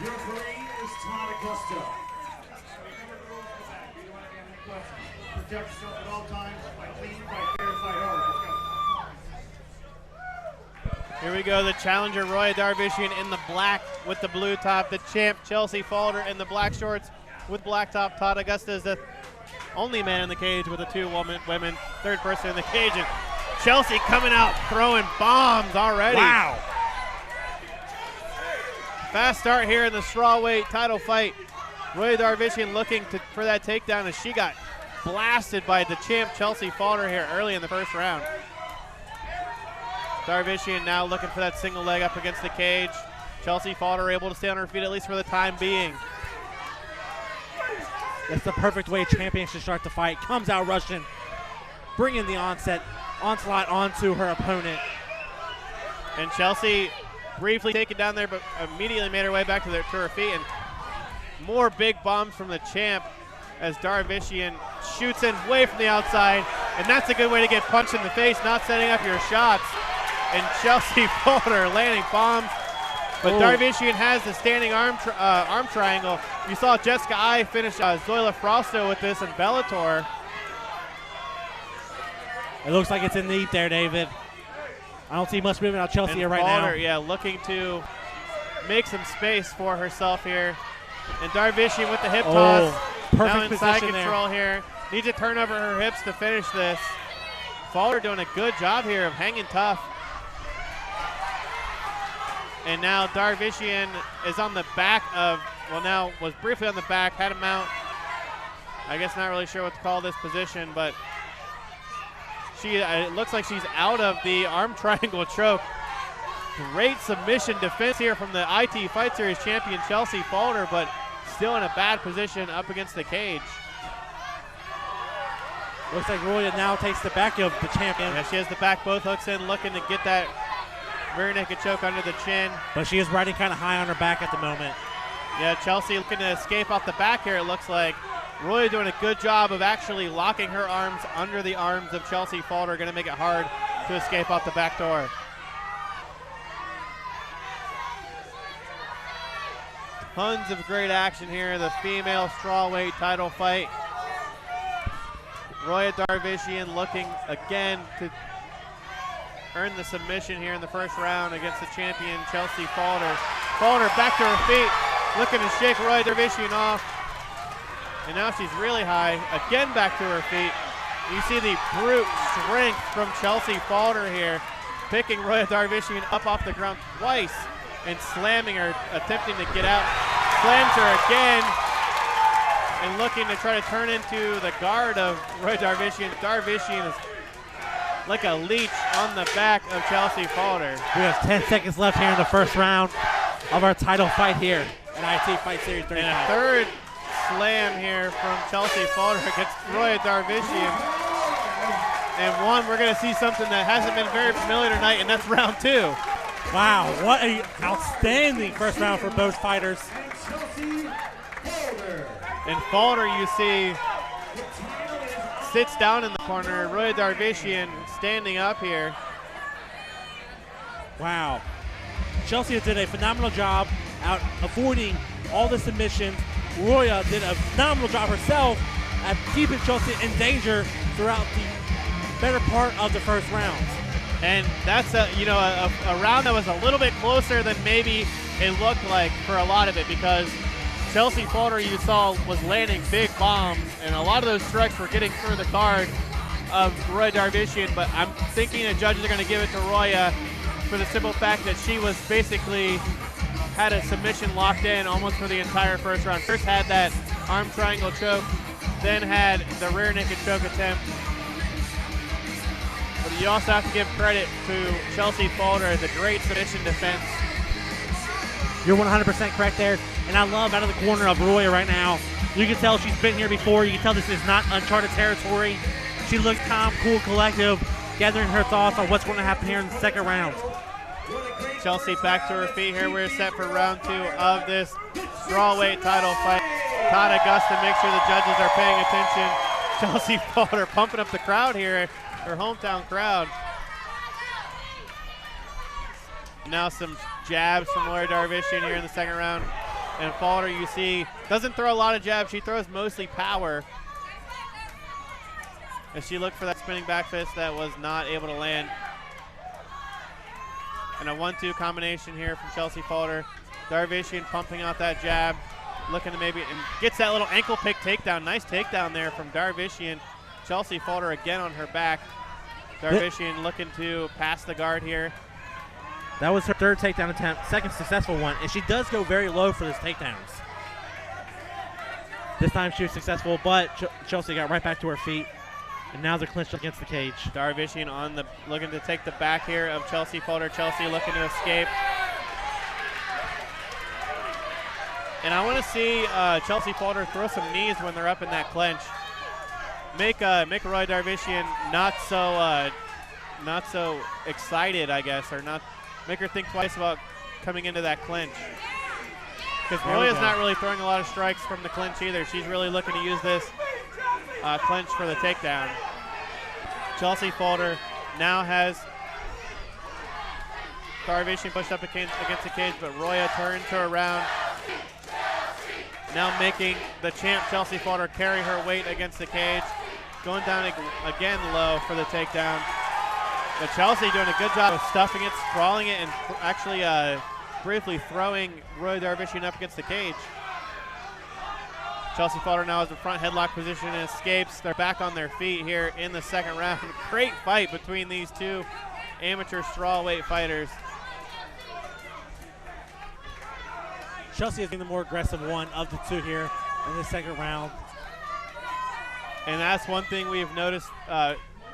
Your referee is Todd Augusta. Protect yourself at all times. Fight clean, fight fair, fight hard. Let's go. Here we go, the challenger Roya Darvishian in the black with the blue top. The champ Chelsea Faulder in the black shorts with black top. Todd Augusta is the only man in the cage with the two women, third person in the cage. And Chelsea coming out throwing bombs already. Wow. Fast start here in the strawweight title fight. Roya Darvishian looking for that takedown as she got blasted by the champ Chelsea Faulder here early in the first round. Darvishian now looking for that single leg up against the cage. Chelsea Faulder able to stay on her feet at least for the time being. That's the perfect way champions should start the fight. Comes out rushing, bringing the onslaught onto her opponent. And Chelsea briefly taken down there, but immediately made her way back to her feet. And more big bombs from the champ as Darvishian shoots in way from the outside. And that's a good way to get punched in the face, not setting up your shots. And Chelsea Faulder landing bombs. But Darvishian has the standing arm triangle. You saw Jessica I finish Zoila Frosto with this in Bellator. It looks like it's in the eat there, David. I don't see much movement out Chelsea here right Faulder, now. yeah, looking to make some space for herself here. And Darvishian with the hip toss. Perfect now inside position control there. here. Needs to turn over her hips to finish this. Faulder doing a good job here of hanging tough. And now Darvishian is on the back of, well, now was briefly on the back, had him out. I guess not really sure what to call this position, but it looks like she's out of the arm triangle choke. Great submission defense here from the IT Fight Series champion Chelsea Faulder, but still in a bad position up against the cage. Looks like Roya now takes the back of the champion. Yeah, she has the back both hooks in, looking to get that rear naked choke under the chin. But she is riding kind of high on her back at the moment. Yeah, Chelsea looking to escape off the back here, it looks like. Roya doing a good job of actually locking her arms under the arms of Chelsea Faulder, going to make it hard to escape off the back door. Tons of great action here, the female strawweight title fight. Roya Darvishian looking again to earn the submission here in the first round against the champion Chelsea Faulder. Faulder back to her feet, looking to shake Roya Darvishian off. And now she's really high, again back to her feet. You see the brute strength from Chelsea Faulder here, picking Roya Darvishian up off the ground twice and slamming her, attempting to get out. Slams her again and looking to try to turn into the guard of Roya Darvishian. Darvishian is like a leech on the back of Chelsea Faulder. We have 10 seconds left here in the first round of our title fight here in IT Fight Series 35. And a third slam here from Chelsea Faulder against Roya Darvishian. And one, we're going to see something that hasn't been very familiar tonight, and that's round two. Wow, what an outstanding first round for both fighters. And Faulder, you see, sits down in the corner. Roya Darvishian standing up here. Wow. Chelsea did a phenomenal job out avoiding all the submissions. Roya did a phenomenal job herself at keeping Chelsea in danger throughout the better part of the first round. And that's a round that was a little bit closer than maybe it looked like for a lot of it, because Chelsea Faulder, you saw, was landing big bombs, and a lot of those strikes were getting through the guard of Roya Darvishian, but I'm thinking the judges are going to give it to Roya for the simple fact that she was basically had a submission locked in almost for the entire first round. First had that arm triangle choke, then had the rear naked choke attempt. But you also have to give credit to Chelsea Faulder, the great submission defense. You're 100% correct there. And I love out of the corner of Roya right now. You can tell she's been here before. You can tell this is not uncharted territory. She looks calm, cool, collective, gathering her thoughts on what's going to happen here in the second round. Chelsea back to her feet here. We're set for round two of this strawweight title fight. Todd Augusta makes sure the judges are paying attention. Chelsea Faulder pumping up the crowd here, her hometown crowd. Now some jabs from Roya Darvishian here in the second round. And Faulder, you see, doesn't throw a lot of jabs. She throws mostly power. As she looked for that spinning back fist that was not able to land. And a 1-2 combination here from Chelsea Faulder. Darvishian pumping out that jab, looking to maybe, and gets that little ankle pick takedown. Nice takedown there from Darvishian. Chelsea Faulder again on her back. Darvishian looking to pass the guard here. That was her third takedown attempt, second successful one, and she does go very low for those takedowns. This time she was successful, but Chelsea got right back to her feet, and now they're clinched against the cage. Darvishian on the looking to take the back here of Chelsea Faulder. Chelsea looking to escape. And I want to see Chelsea Faulder throw some knees when they're up in that clinch. Make Roya Darvishian not so excited, I guess, or not make her think twice about coming into that clinch. Because Roya's not really throwing a lot of strikes from the clinch either. She's really looking to use this clinch for the takedown. Chelsea Faulder now has Darvishian pushed up against the cage, but Roya turns her around. Now making the champ Chelsea Faulder carry her weight against the cage. Going down again low for the takedown. But Chelsea doing a good job of stuffing it, sprawling it, and actually briefly throwing Roya Darvishian up against the cage. Chelsea Faulder now has a front headlock position and escapes. They're back on their feet here in the second round. Great fight between these two amateur strawweight fighters. Chelsea is being the more aggressive one of the two here in the second round. And that's one thing we've noticed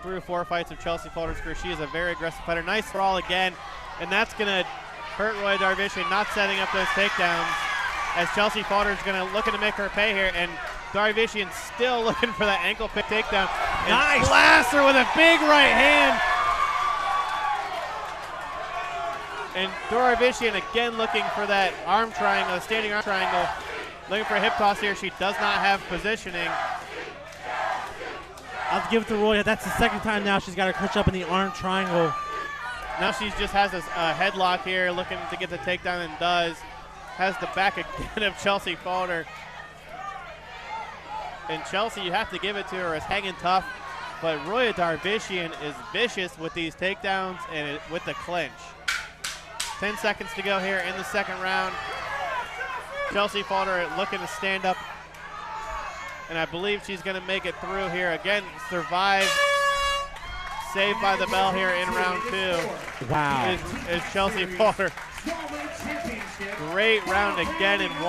through 4 fights of Chelsea Faulder's career. She is a very aggressive fighter. Nice sprawl again, and that's going to hurt Roya Darvishian, not setting up those takedowns, as Chelsea Faulder is looking to make her pay here, and Darvishian still looking for that ankle pick takedown. Nice! Blasts her with a big right hand. And Darvishian again looking for that arm triangle, the standing arm triangle, looking for a hip toss here. She does not have positioning. I'll give it to Roya. That's the second time now she's got her clinch up in the arm triangle. Now she just has a headlock here, looking to get the takedown, and does. Has the back again of Chelsea Faulder. And Chelsea, you have to give it to her, is hanging tough. But Roya Darvishian is vicious with these takedowns and with the clinch. 10 seconds to go here in the second round. Chelsea Faulder looking to stand up, and I believe she's going to make it through here. Again, survive. Saved by the bell here in round 2. Wow. Is Chelsea Faulder. Great round again in 1.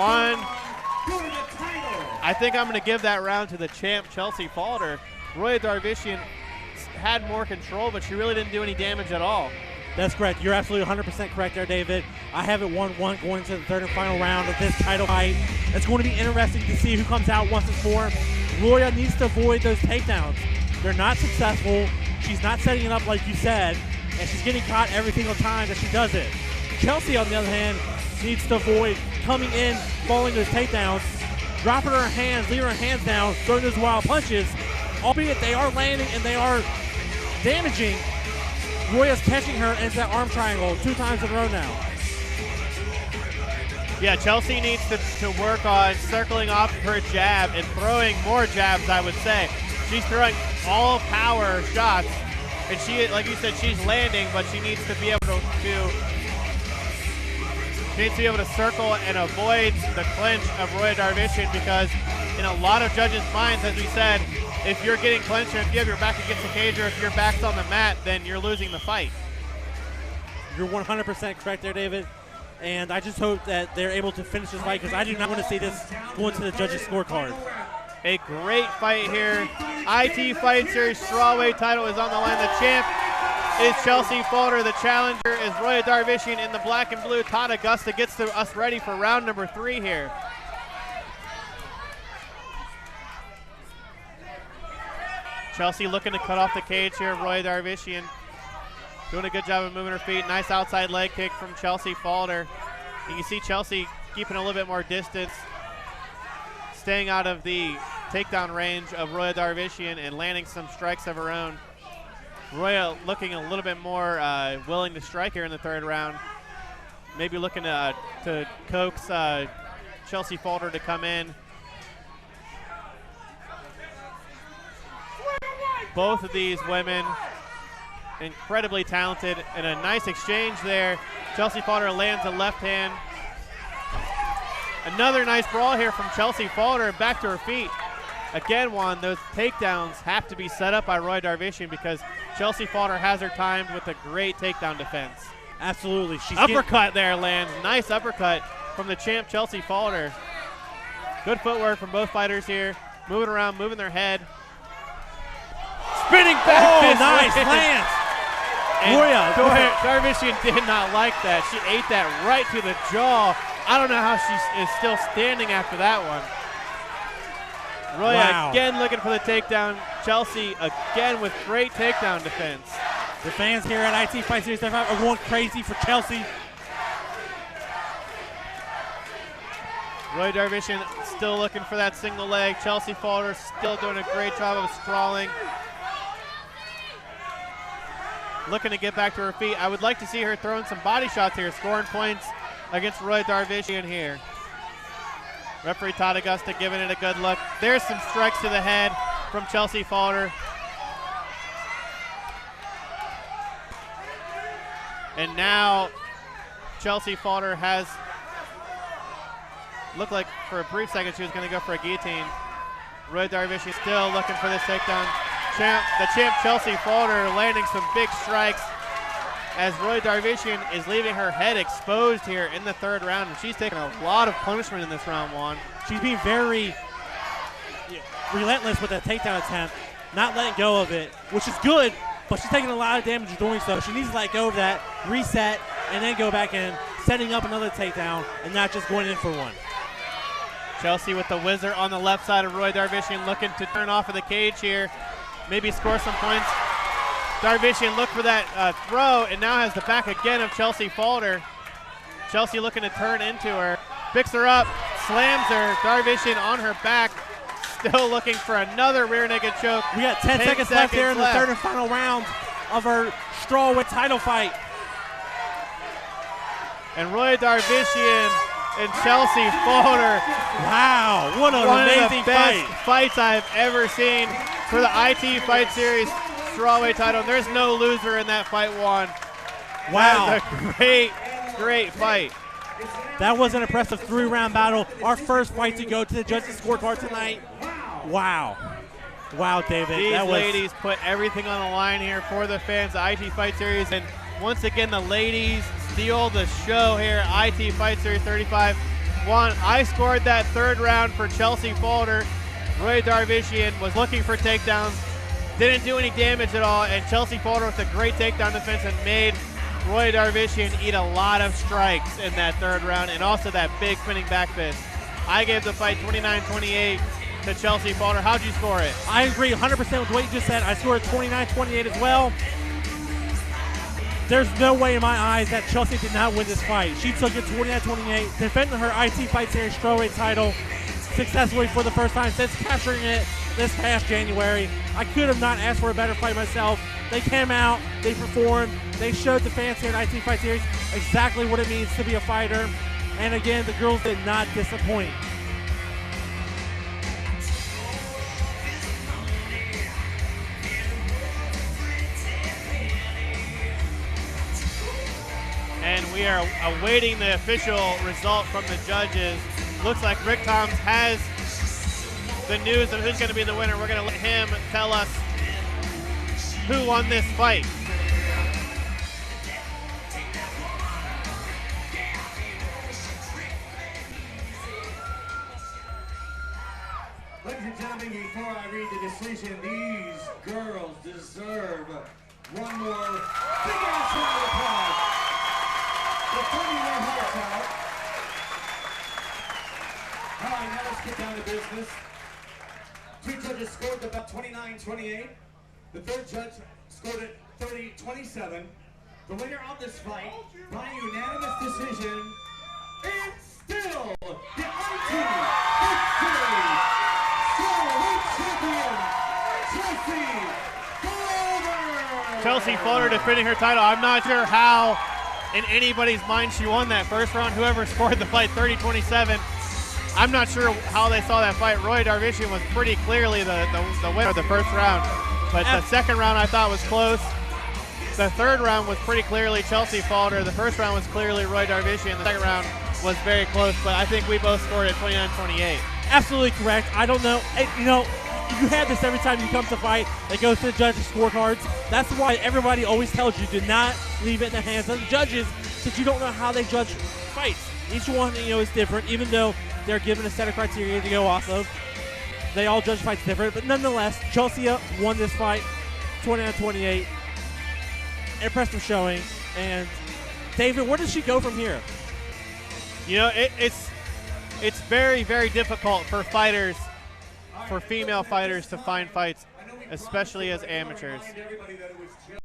I think I'm going to give that round to the champ, Chelsea Faulder. Roya Darvishian had more control, but she really didn't do any damage at all. That's correct. You're absolutely 100% correct there, David. I have it 1-1 going into the third and final round of this title fight. It's going to be interesting to see who comes out once it's formed. Roya needs to avoid those takedowns. They're not successful. She's not setting it up like you said, and she's getting caught every single time that she does it. Chelsea, on the other hand, needs to avoid coming in, falling those takedowns, dropping her hands, leaving her hands down, throwing those wild punches, albeit they are landing and they are damaging. Roya's catching her into that arm triangle 2 times in a row now. Yeah, Chelsea needs to work on circling off her jab and throwing more jabs, I would say. She's throwing all power shots, and she, like you said, she's landing, but she needs to be able to circle and avoid the clinch of Roya Darvishian, because in a lot of judges' minds, as we said, if you're getting clinched, or if you have your back against the cage, or if your back's on the mat, then you're losing the fight. You're 100% correct there, David. And I just hope that they're able to finish this fight, because I do not want to see this go into the judges' scorecard. A great fight here. IT Fight Series strawweight title is on the line. The champ is Chelsea Faulder. The challenger is Roya Darvishian in the black and blue. Todd Augusta gets us ready for round number 3 here. Chelsea looking to cut off the cage here. Roya Darvishian doing a good job of moving her feet. Nice outside leg kick from Chelsea Faulder. You can see Chelsea keeping a little bit more distance, staying out of the takedown range of Roya Darvishian and landing some strikes of her own. Roya looking a little bit more willing to strike here in the third round. Maybe looking to coax Chelsea Faulder to come in. Both of these women incredibly talented, and a nice exchange there. Chelsea Faulder lands a left hand. Another nice brawl here from Chelsea Faulder, back to her feet. Again, Juan, those takedowns have to be set up by Roya Darvishian because Chelsea Faulder has her timed with a great takedown defense. Absolutely. She's uppercut there lands. Nice uppercut from the champ Chelsea Faulder. Good footwork from both fighters here. Moving around, moving their head. Spinning back fist. Nice lance. Roya Darvishian did not like that. She ate that right to the jaw. I don't know how she is still standing after that one. Roya again looking for the takedown. Chelsea again with great takedown defense. The fans here at IT Fight Series 35 are going crazy for Chelsea. Roya Darvishian still looking for that single leg. Chelsea Faulder still doing a great job of sprawling. Looking to get back to her feet. I would like to see her throwing some body shots here, scoring points against Roya Darvishian here. Referee Todd Augusta giving it a good look. There's some strikes to the head from Chelsea Faulder. And now Chelsea Faulder has looked like for a brief second she was going to go for a guillotine. Roya Darvishian still looking for this takedown. The champ Chelsea Faulder landing some big strikes as Roya Darvishian is leaving her head exposed here in the third round, and she's taking a lot of punishment in this round, Juan. She's being very relentless with that takedown attempt, not letting go of it, which is good, but she's taking a lot of damage doing so. She needs to let go of that, reset, and then go back in, setting up another takedown, and not just going in for one. Chelsea with the whizzer on the left side of Roya Darvishian, looking to turn off of the cage here, maybe score some points. Darvishian looked for that throw and now has the back again of Chelsea Faulder. Chelsea looking to turn into her. Picks her up, slams her. Darvishian on her back, still looking for another rear naked choke. We got 10 seconds left here in the third and final round of our strawweight title fight. And Roya Darvishian and Chelsea Faulder. Wow, what an amazing of the best fights I've ever seen for the IT Fight Series strawweight title. There's no loser in that fight, Juan. Wow. That was a great, great fight. That was an impressive 3-round battle. Our first fight to go to the judges' scorecard tonight. Wow. Wow, David. These ladies put everything on the line here for the fans of IT Fight Series. And once again, the ladies steal the show here, IT Fight Series 35. Juan, I scored that third round for Chelsea Faulder. Roya Darvishian was looking for takedowns, didn't do any damage at all, and Chelsea Faulder with a great takedown defense and made Roya Darvishian eat a lot of strikes in that third round, and also that big spinning back fist. I gave the fight 29-28 to Chelsea Faulder. How'd you score it? I agree 100% with what you just said. I scored 29-28 as well. There's no way in my eyes that Chelsea did not win this fight. She took it 29-28, defending her IT Fight Series strawweight title successfully for the first time since capturing it this past January. I could have not asked for a better fight myself. They came out, they performed, they showed the fans here at IT Fight Series exactly what it means to be a fighter. And again, the girls did not disappoint. And we are awaiting the official result from the judges. Looks like Rick Toms has the news of who's going to be the winner. We're going to let him tell us who won this fight. Ladies and gentlemen, before I read the decision, these girls deserve one more big ass round of applause. Defending their hearts out. All right, now let's get down to business. Two judges scored about 29-28. The third judge scored it 30-27. The winner of this fight, by unanimous decision, is still the IT Victory Strawweight Champion, Chelsea Faulder. Chelsea Faulder defending her title. I'm not sure how in anybody's mind she won that first round. Whoever scored the fight 30-27 I'm not sure how they saw that fight. Roya Darvishian was pretty clearly the winner of the first round, but the second round I thought was close. The third round was pretty clearly Chelsea Faulder. The first round was clearly Roya Darvishian. The second round was very close, but I think we both scored at 29-28. Absolutely correct. I don't know. You know, you have this every time you come to fight. It goes to the judges' scorecards. That's why everybody always tells you do not leave it in the hands of the judges, since you don't know how they judge fights. Each one, is different, even though they're given a set of criteria to go off of. They all judge fights different, but nonetheless, Chelsea won this fight 29-28. Impressive showing. And David, where does she go from here? It's very, very difficult for female fighters to find fights, especially as amateurs.